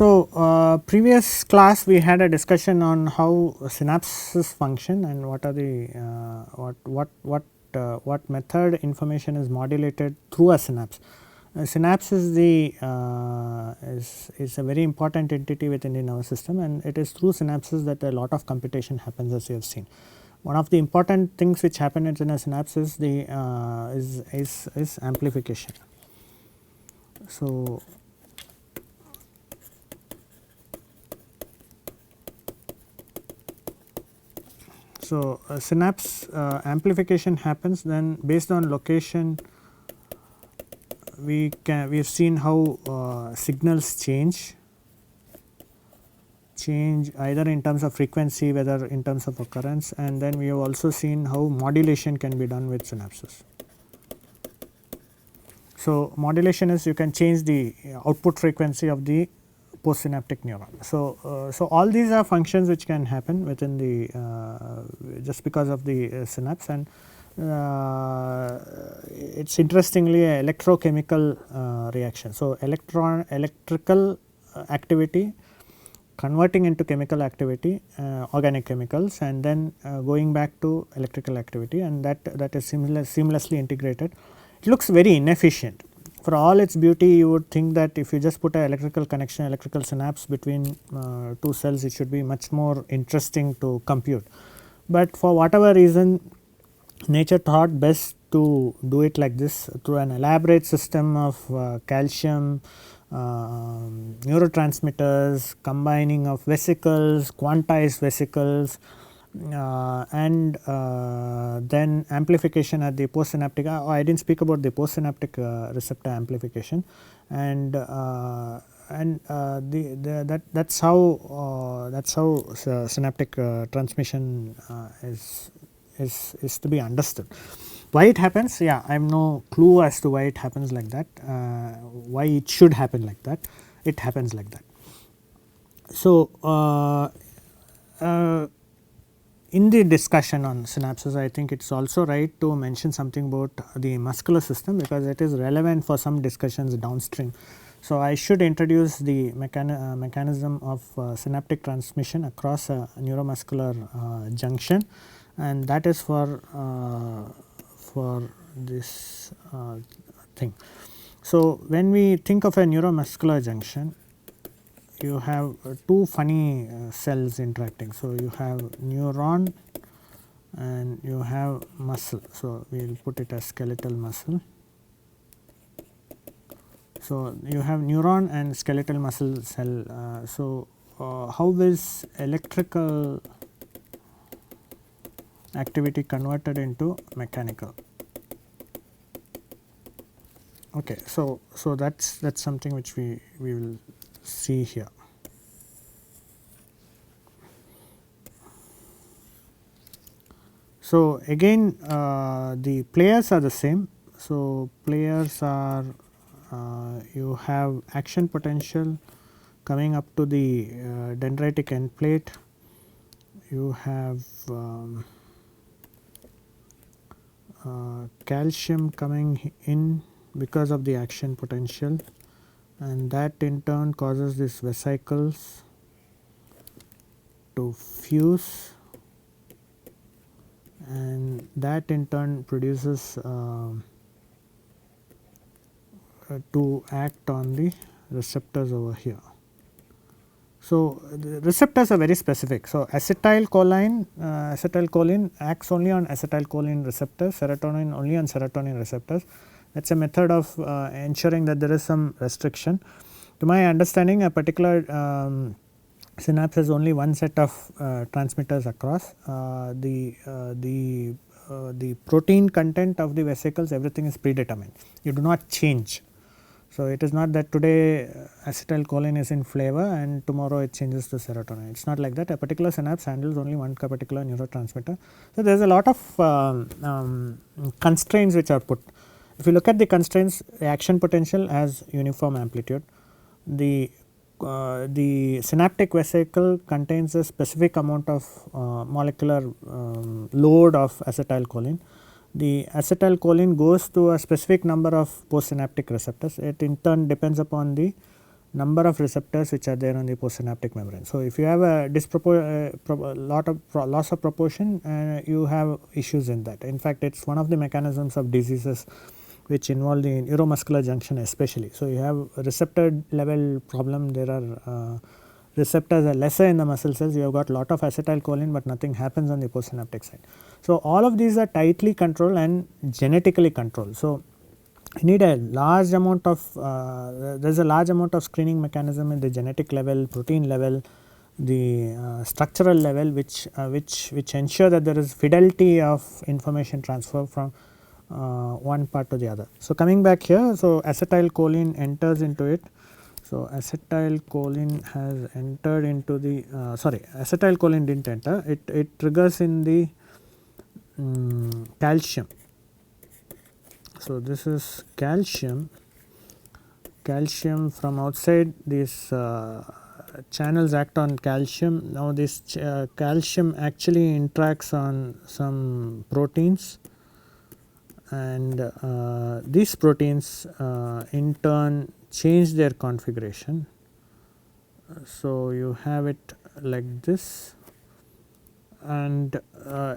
So, previous class we had a discussion on how synapses function and what are the what method information is modulated through a synapse. A synapse is the is a very important entity within the nervous system, and it is through synapses that a lot of computation happens, as you have seen. One of the important things which happen in a synapse is the is amplification. So, synapse amplification happens, then based on location we have seen how signals change either in terms of frequency, whether in terms of occurrence, and then we have also seen how modulation can be done with synapses. So, modulation is you can change the output frequency of the postsynaptic neuron. So all these are functions which can happen within the just because of the synapse, and it is interestingly a electrochemical reaction. So, electrical activity converting into chemical activity, organic chemicals, and then going back to electrical activity, and that is seamlessly integrated. It looks very inefficient. For all its beauty, you would think that if you just put an electrical connection, electrical synapse between two cells, it should be much more interesting to compute. But for whatever reason, nature thought best to do it like this through an elaborate system of calcium neurotransmitters, combining of vesicles, quantized vesicles, and then amplification at the postsynaptic. I did not speak about the postsynaptic receptor amplification, and that is how synaptic transmission is to be understood. Why it happens? Yeah, I have no clue as to why it happens like that. Why it should happen like that? It happens like that. So, in the discussion on synapses, I think it is also right to mention something about the muscular system, because it is relevant for some discussions downstream. So, I should introduce the mechanism of synaptic transmission across a neuromuscular junction, and that is for this thing. So, when we think of a neuromuscular junction, you have two funny cells interacting. So, you have neuron and you have muscle. So, we will put it as skeletal muscle. So, you have neuron and skeletal muscle cell. So, how is electrical activity converted into mechanical? Okay, so that's something which we will see here. So, again the players are the same. So, players are you have action potential coming up to the dendritic end plate, you have calcium coming in because of the action potential, and that in turn causes these vesicles to fuse, and that in turn produces to act on the receptors over here. So, the receptors are very specific. So, acetylcholine acts only on acetylcholine receptors, serotonin only on serotonin receptors. That is a method of ensuring that there is some restriction. To my understanding, a particular synapse has only one set of transmitters across. The protein content of the vesicles, everything is predetermined. You do not change. So, it is not that today acetylcholine is in flavor and tomorrow it changes to serotonin. It is not like that. A particular synapse handles only one particular neurotransmitter. So, there is a lot of constraints which are put. If you look at the constraints, the action potential has uniform amplitude. The synaptic vesicle contains a specific amount of molecular load of acetylcholine. The acetylcholine goes to a specific number of postsynaptic receptors. It in turn depends upon the number of receptors which are there on the postsynaptic membrane. So, if you have a loss of proportion, you have issues in that. In fact, it is one of the mechanisms of diseases which involve the neuromuscular junction especially. So, you have receptor level problem, there are receptors are lesser in the muscle cells, you have got lot of acetylcholine, but nothing happens on the postsynaptic side. So, all of these are tightly controlled and genetically controlled. So, you need a large amount of there is a large amount of screening mechanism in the genetic level, protein level, the structural level, which ensure that there is fidelity of information transfer from one part to the other. So, coming back here, so acetylcholine enters into it. So, acetylcholine has entered into the acetylcholine did not enter, it triggers in the calcium. So, this is calcium from outside, these channels act on calcium. Now, this calcium actually interacts on some proteins, and these proteins in turn change their configuration. So, you have it like this, and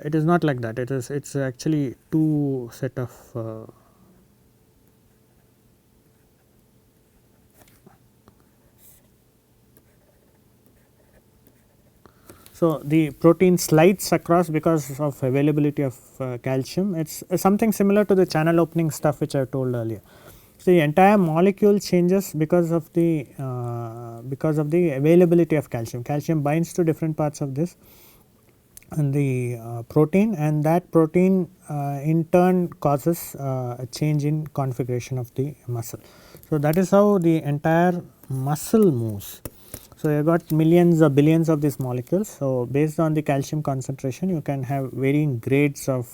it is not like that, it's actually two set of so, the protein slides across because of availability of calcium. It is something similar to the channel opening stuff which I have told earlier. So, the entire molecule changes because of the availability of calcium. Calcium binds to different parts of this and the protein, and that protein in turn causes a change in configuration of the muscle. So, that is how the entire muscle moves. So, you have got millions or billions of these molecules. So, based on the calcium concentration, you can have varying grades of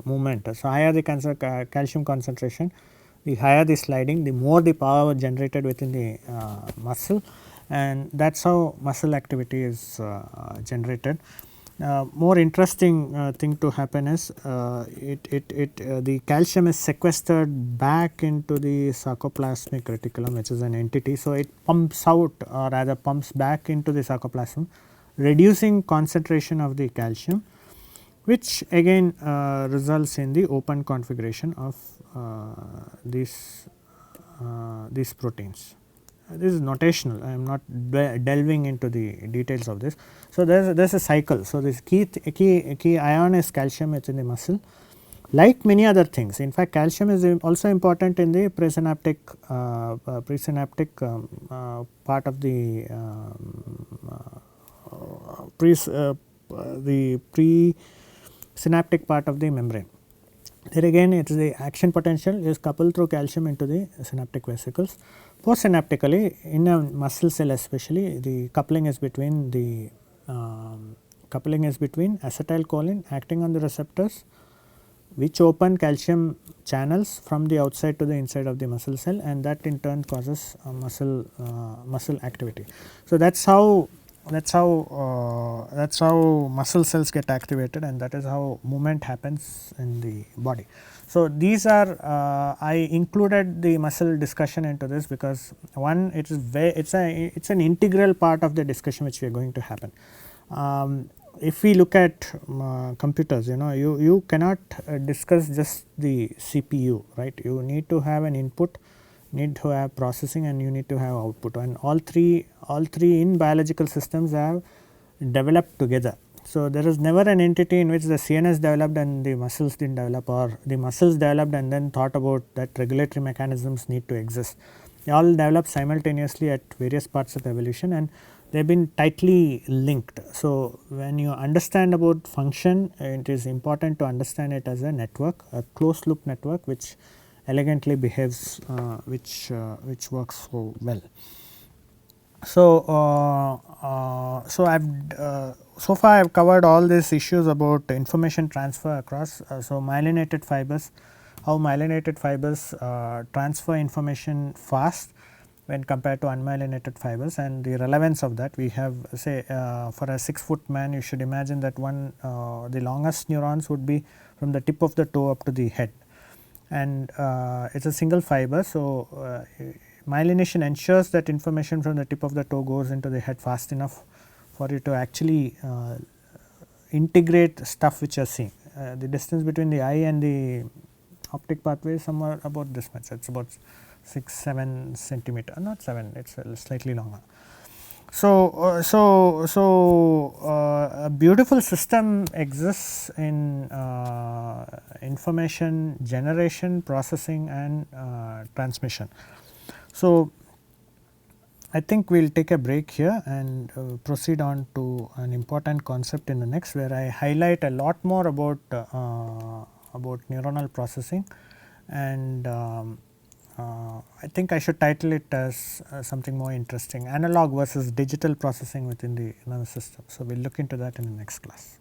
movement. So, higher the calcium concentration, the higher the sliding, the more the power generated within the muscle, and that is how muscle activity is generated. More interesting thing to happen is the calcium is sequestered back into the sarcoplasmic reticulum, which is an entity. So, it pumps out, or rather pumps back into the sarcoplasm, reducing concentration of the calcium, which again results in the open configuration of these proteins. This is notational, I am not delving into the details of this. So, there is a cycle. So, this key ion is calcium, it is in the muscle, like many other things. In fact, calcium is also important in the presynaptic part of the presynaptic part of the membrane. There again, it is the action potential is coupled through calcium into the synaptic vesicles. Postsynaptically, in a muscle cell especially, the coupling is between acetylcholine acting on the receptors, which open calcium channels from the outside to the inside of the muscle cell, and that in turn causes muscle activity. So, that is how muscle cells get activated, and that is how movement happens in the body. So, these are I included the muscle discussion into this because one, it is an integral part of the discussion which we are going to happen. If we look at computers, you cannot discuss just the CPU, right. You need to have an input, need to have processing, and you need to have output, and all three in biological systems have developed together. So, there is never an entity in which the CNS developed and the muscles did not develop, or the muscles developed and then thought about that regulatory mechanisms need to exist. They all develop simultaneously at various parts of evolution, and they have been tightly linked. So, when you understand about function, it is important to understand it as a network, a closed loop network which elegantly behaves, which works so well. So, so far I have covered all these issues about information transfer across. So, myelinated fibers, how myelinated fibers transfer information fast when compared to unmyelinated fibers, and the relevance of that. We have, say, for a 6-foot man, you should imagine that the longest neurons would be from the tip of the toe up to the head, and it is a single fiber. So, myelination ensures that information from the tip of the toe goes into the head fast enough for you to actually integrate stuff which you are seeing. The distance between the eye and the optic pathway is somewhere about this much, it is about 6-7 centimeter, not 7, it is slightly longer. So, a beautiful system exists in information generation, processing and transmission. So, I think we will take a break here and proceed on to an important concept in the next, where I highlight a lot more about neuronal processing, and I think I should title it as something more interesting, analog versus digital processing within the nervous system. So, we will look into that in the next class.